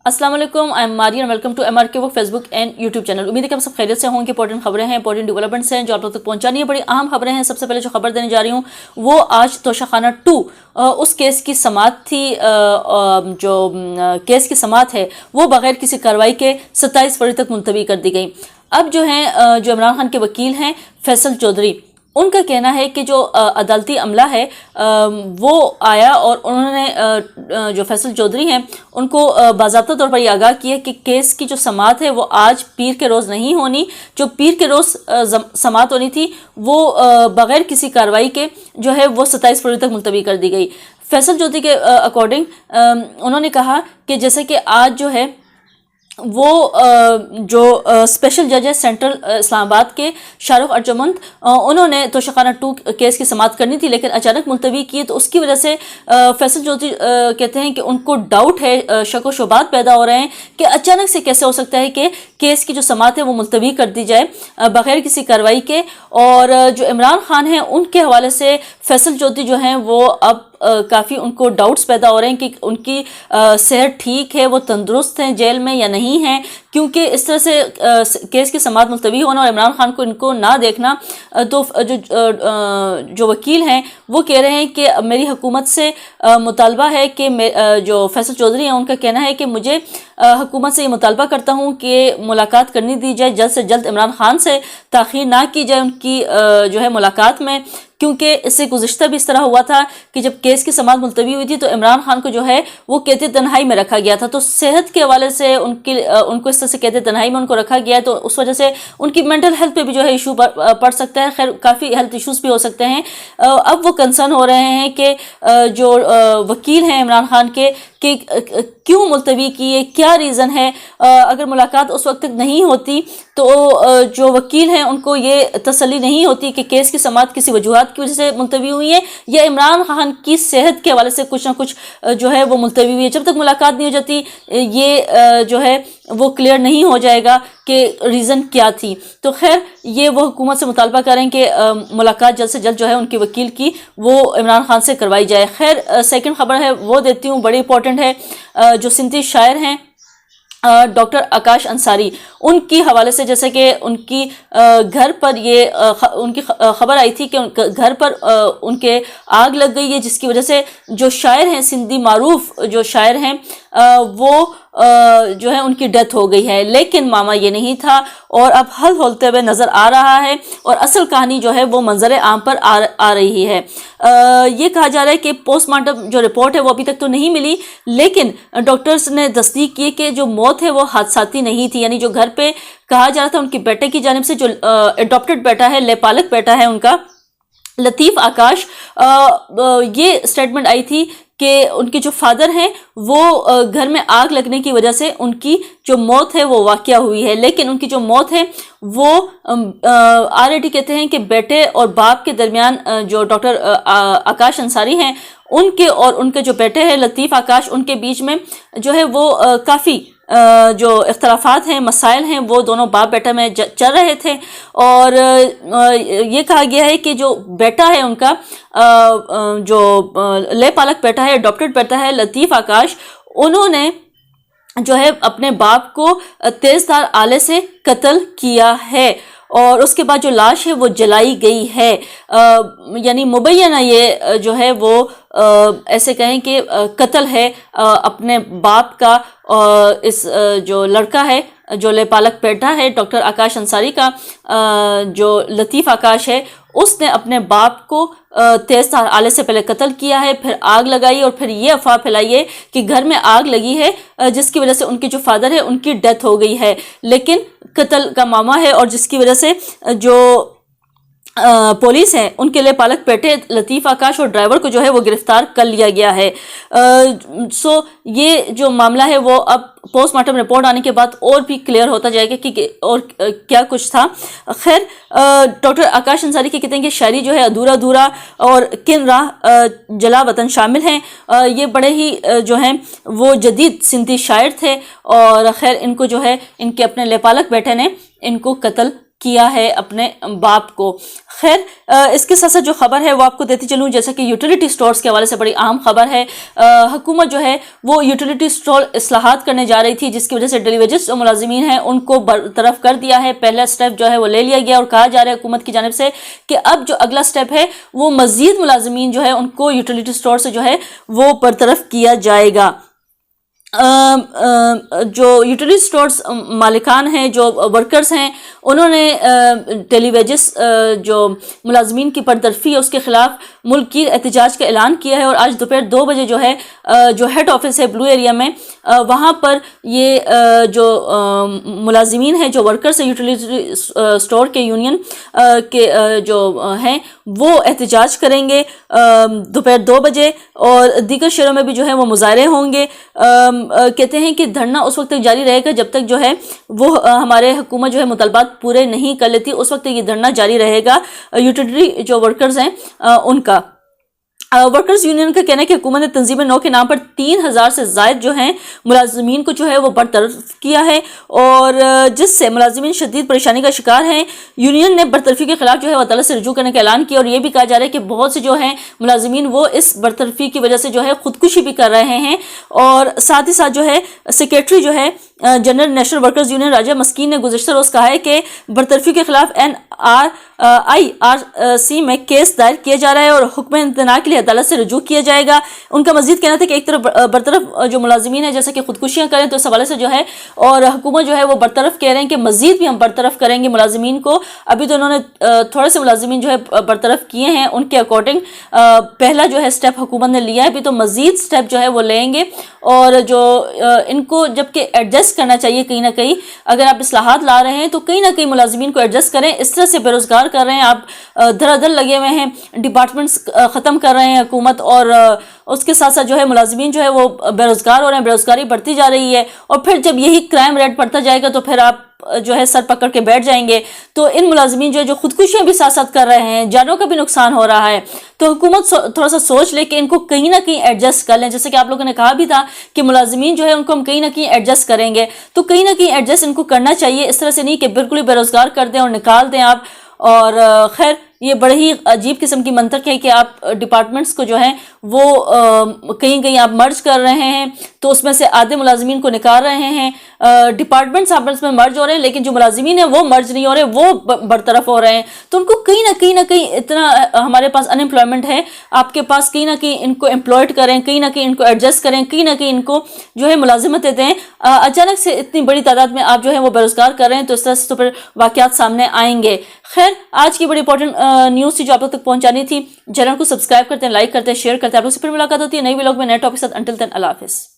अस्सलाम वालेकुम, I am Maria and welcome to MRK book Facebook and YouTube channel. उम्मीद है कि हम सब खैरियत से होंगे। इंपॉर्टेंट खबरें हैं, इंपॉर्टेंट डेवलपमेंट्स हैं जो आप लोग तक पहुंचानी है। बड़ी अहम खबरें हैं। सबसे पहले जो खबर देने जा रही हूँ वो आज तोशाखाना 2 उस केस की समाअत थी। जो केस की समाअत है वो बगैर किसी कार्रवाई के 27 फरवरी तक मुलतवी कर दी गई। अब जो है जो इमरान खान के वकील हैं फैसल चौधरी, उनका कहना है कि जो अदालती अमला है वो आया और उन्होंने जो फैसल चौधरी हैं उनको बाज़ाब्ता तौर पर ये आगाह किया कि केस की जो समाअत है वो आज पीर के रोज़ नहीं होनी। जो पीर के रोज़ समाअत होनी थी वो बग़ैर किसी कार्रवाई के जो है वो 27 फरवरी तक मुलतवी कर दी गई। फैसल चौधरी के अकॉर्डिंग उन्होंने कहा कि जैसे कि आज जो है वो जो स्पेशल जज है सेंट्रल इस्लामाबाद के शाहरुख अर्जुमंद, उन्होंने तोशाखाना 2 केस की समाअत करनी थी लेकिन अचानक मुलतवी की, तो उसकी वजह से फैसल चौधरी कहते हैं कि उनको डाउट है, शक व शुबात पैदा हो रहे हैं कि अचानक से कैसे हो सकता है कि केस की जो समाअत है वो मुलतवी कर दी जाए बग़ैर किसी कार्रवाई के। और जो इमरान खान हैं उनके हवाले से फैसल चौधरी जो हैं वो अब काफ़ी उनको डाउट्स पैदा हो रहे हैं कि उनकी सेहत ठीक है, वो तंदुरुस्त हैं जेल में या नहीं हैं, क्योंकि इस तरह से केस की समाअत मुलतवी होना और इमरान खान को इनको ना देखना। तो जो वकील हैं वो कह रहे हैं कि मेरी हुकूमत से मुतालबा है कि जो फैसल चौधरी हैं उनका कहना है कि मुझे हुकूमत से ये मुतालबा करता हूँ कि मुलाकात करनी दी जाए, जल्द से जल्द इमरान खान से ताख़ीर ना की जाए उनकी जो है मुलाकात में, क्योंकि इससे गुज़िश्ता भी इस तरह हुआ था कि जब केस की समाअत मुलतवी हुई थी तो इमरान खान को जो है वो कैद तन्हाई में रखा गया था। तो सेहत के हवाले से उनको इस तरह से कैद तन्हाई में उनको रखा गया है, तो उस वजह से उनकी मेंटल हेल्थ पे भी जो है इशू पड़ सकता है। खैर काफ़ी हेल्थ इशूज़ भी हो सकते हैं। अब वो कंसर्न हो रहे हैं कि जो वकील हैं इमरान खान के कि क्यों मुलतवी की है, क्या रीज़न है। अगर मुलाकात उस वक्त तक नहीं होती तो जो वकील हैं उनको ये तसल्ली नहीं होती कि केस की समाअत किसी वजूहात की वजह से मुलतवी हुई है या इमरान खान की सेहत के हवाले से कुछ ना कुछ जो है वो मुलतवी हुई है। जब तक मुलाकात नहीं हो जाती ये जो है वो क्लियर नहीं हो जाएगा कि रीज़न क्या थी। तो खैर ये वो हुकूमत से मुतालबा करें कि मुलाकात जल्द से जल्द जो है उनकी वकील की वो इमरान खान से करवाई जाए। खैर सेकंड खबर है वो देती हूँ, बड़ी इंपॉर्टेंट है। जो सिंधी शायर हैं डॉक्टर आकाश अंसारी, उनकी हवाले से जैसे कि उनकी घर पर ये उनकी खबर आई थी कि घर पर उनके आग लग गई है, जिसकी वजह से जो शायर हैं सिंधी मारूफ जो शायर हैं वो जो है उनकी डेथ हो गई है। लेकिन मामा ये नहीं था और अब हल होते हुए नज़र आ रहा है और असल कहानी जो है वो मंजर आम पर आ रही है। ये कहा जा रहा है कि पोस्टमार्टम जो रिपोर्ट है वो अभी तक तो नहीं मिली, लेकिन डॉक्टर्स ने तस्दीक की कि जो मौत है वो हादसाती नहीं थी। यानी जो घर पे कहा जा रहा था उनके बेटे की जानिब से, जो एडॉप्टेड बेटा है, लेपालक बेटा है उनका लतीफ़ आकाश, ये स्टेटमेंट आई थी कि उनके जो फादर हैं वो घर में आग लगने की वजह से उनकी जो मौत है वो वाक़या हुई है। लेकिन उनकी जो मौत है वो ऑलरेडी कहते हैं कि बेटे और बाप के दरमियान जो डॉक्टर आकाश अंसारी हैं उनके और उनके जो बेटे हैं लतीफ़ आकाश, उनके बीच में जो है वो काफ़ी जो इख्तलाफात हैं, मसाइल हैं, वो दोनों बाप बेटा में चल रहे थे। और ये कहा गया है कि जो बेटा है उनका जो लेपालक बेटा है, अडॉप्टेड बेटा है लतीफ़ आकाश, उन्होंने जो है अपने बाप को तेज़धार आले से कत्ल किया है और उसके बाद जो लाश है वो जलाई गई है। यानी मुबैना ये जो है वो ऐसे कहें कि कत्ल है अपने बाप का। इस जो लड़का है जो लेपालक बेटा है डॉक्टर आकाश अंसारी का, जो लतीफ़ आकाश है, उसने अपने बाप को तेज़धार आले से पहले कत्ल किया है, फिर आग लगाई और फिर ये अफवाह फैलाई है कि घर में आग लगी है जिसकी वजह से उनके जो फादर है उनकी डेथ हो गई है। लेकिन कत्ल का मामला है और जिसकी वजह से जो पुलिस है उनके लिए पालक बेटे लतीफ़ आकाश और ड्राइवर को जो है वो गिरफ्तार कर लिया गया है। सो ये जो मामला है वो अब पोस्टमार्टम रिपोर्ट आने के बाद और भी क्लियर होता जाएगा कि और क्या कुछ था। खैर डॉक्टर आकाश अंसारी के कहते हैं कि शायरी जो है अधूरा अधूरा और किन राह जला वतन शामिल हैं। ये बड़े ही जो हैं वो जदीद सिंधी शायर थे और खैर इनको जो है इनके अपने लेपालक बेटे ने इनको कत्ल کیا ہے اپنے باپ کو۔ خیر اس کے ساتھ ساتھ جو خبر ہے وہ آپ کو دیتی چلوں، جیسا کہ یوٹیلیٹی سٹورز کے حوالے سے بڑی اہم خبر ہے۔ حکومت جو ہے وہ یوٹیلیٹی سٹور اصلاحات کرنے جا رہی تھی، جس کی وجہ سے ڈیلی ویجز جو ملازمین ہیں ان کو برطرف کر دیا ہے۔ پہلا سٹیپ جو ہے وہ لے لیا گیا اور کہا جا رہا ہے حکومت کی جانب سے کہ اب جو اگلا سٹیپ ہے وہ مزید ملازمین جو ہے ان کو یوٹیلیٹی سٹور سے جو ہے وہ برطرف کیا جائے گا۔ جو یوٹیلیٹی سٹورز مالکان ہیں، جو ورکرز ہیں، انہوں نے ڈیلی ویجز جو ملازمین کی برطرفی ہے اس کے خلاف ملک کی احتجاج کا اعلان کیا ہے، اور آج دوپہر 2 بجے جو ہے جو ہیڈ آفس ہے بلو ایریا میں، وہاں پر یہ جو ملازمین ہیں، جو ورکرز ہیں یوٹیلیٹی سٹور کے یونین کے جو ہیں، وہ احتجاج کریں گے دوپہر 2 بجے، اور دیگر شہروں میں بھی جو ہے وہ مظاہرے ہوں گے۔ کہتے ہیں کہ دھرنا اس وقت تک جاری رہے گا جب تک جو ہے وہ ہمارے حکومت جو ہے مطالبات پورے نہیں کر لیتی، اس وقت یہ دھرنا جاری رہے گا یوٹیلیٹی جو ورکرز ہیں ان کا۔ ورکرز یونین کا کہنا ہے کہ حکومت نے تنظیم نو کے نام پر 3000 سے زائد جو ہیں ملازمین کو جو ہے وہ برطرف کیا ہے، اور جس سے ملازمین شدید پریشانی کا شکار ہیں۔ یونین نے برطرفی کے خلاف جو ہے وہ عدالت سے رجوع کرنے کا اعلان کیا، اور یہ بھی کہا جا رہا ہے کہ بہت سے جو ہیں ملازمین وہ اس برطرفی کی وجہ سے جو ہے خودکشی بھی کر رہے ہیں، اور ساتھ ہی ساتھ جو ہے سیکریٹری جو ہے جنرل نیشنل ورکرز یونین راجہ مسکین نے گزشتہ روز کہا ہے کہ برطرفی کے خلاف NRIRC میں کیس دائر کیا جا رہا ہے اور حکم امتناع کے لیے عدالت سے رجوع کیا جائے گا۔ ان کا مزید کہنا تھا کہ ایک طرف برطرف جو ملازمین ہیں جیسا کہ خودکشیاں کریں تو اس حوالے سے جو ہے، اور حکومت جو ہے وہ برطرف کہہ رہے ہیں کہ مزید بھی ہم برطرف کریں گے ملازمین کو۔ ابھی تو انہوں نے تھوڑے سے ملازمین جو ہے برطرف کیے ہیں، ان کے اکارڈنگ پہلا جو ہے سٹیپ حکومت نے لیا ہے، ابھی تو مزید سٹیپ جو ہے وہ لیں گے، اور جو ان کو جبکہ ایڈجسٹ کرنا چاہیے کہیں نہ کہیں، اگر آپ اصلاحات لا رہے ہیں تو کہیں نہ کہیں ملازمین کو ایڈجسٹ کریں۔ اس طرح سے بے روزگار کر رہے ہیں آپ، دھڑا دھڑ لگے ہوئے ہیں، ڈپارٹمنٹس ختم کر رہے ہیں حکومت، اور اس کے ساتھ ساتھ جو ہے ملازمین جو ہے وہ بے روزگار ہو رہے ہیں، بے روزگاری بڑھتی جا رہی ہے، اور پھر جب یہی کرائم ریٹ بڑھتا جائے گا تو پھر آپ جو ہے سر پکڑ کے بیٹھ جائیں گے۔ تو ان ملازمین جو ہے جو خودکشیاں بھی ساتھ ساتھ کر رہے ہیں، جانوں کا بھی نقصان ہو رہا ہے، تو حکومت تھوڑا سا سوچ لے کہ ان کو کہیں نہ کہیں ایڈجسٹ کر لیں، جیسے کہ آپ لوگوں نے کہا بھی تھا کہ ملازمین جو ہے ان کو ہم کہیں نہ کہیں ایڈجسٹ کریں گے، تو کہیں نہ کہیں ایڈجسٹ ان کو کرنا چاہیے، اس طرح سے نہیں کہ بالکل ہی بے روزگار کر دیں اور نکال دیں آپ۔ اور خیر یہ بڑی ہی عجیب قسم کی منطق ہے کہ آپ ڈپارٹمنٹس کو جو ہیں وہ کہیں کہیں آپ مرج کر رہے ہیں، تو اس میں سے آدھے ملازمین کو نکال رہے ہیں، ڈپارٹمنٹس آپس میں مرج ہو رہے ہیں، لیکن جو ملازمین ہیں وہ مرج نہیں ہو رہے، وہ برطرف ہو رہے ہیں۔ تو ان کو کہیں نہ کہیں اتنا ہمارے پاس ان امپلائمنٹ ہے، آپ کے پاس کہیں نہ کہیں ان کو امپلائڈ کریں، کہیں نہ کہیں ان کو ایڈجسٹ کریں، کہیں نہ کہیں ان کو جو ہے ملازمتیں دیں۔ اچانک سے اتنی بڑی تعداد میں آپ جو ہے وہ بے روزگار کر رہے ہیں، تو اس طرح سے تو پھر واقعات سامنے آئیں گے۔ خیر آج کی بڑی امپورٹنٹ نیوز تھی جو آپ لوگ تک پہنچانی تھی۔ چینل کو سبسکرائب کرتے ہیں، لائک کرتے ہیں، شیئر کرتے ہیں۔ آپ لوگ سے پھر ملاقات ہوتی ہے نئی ولاگ میں نئے ٹاپک کے ساتھ۔ انٹل دین اللہ حافظ۔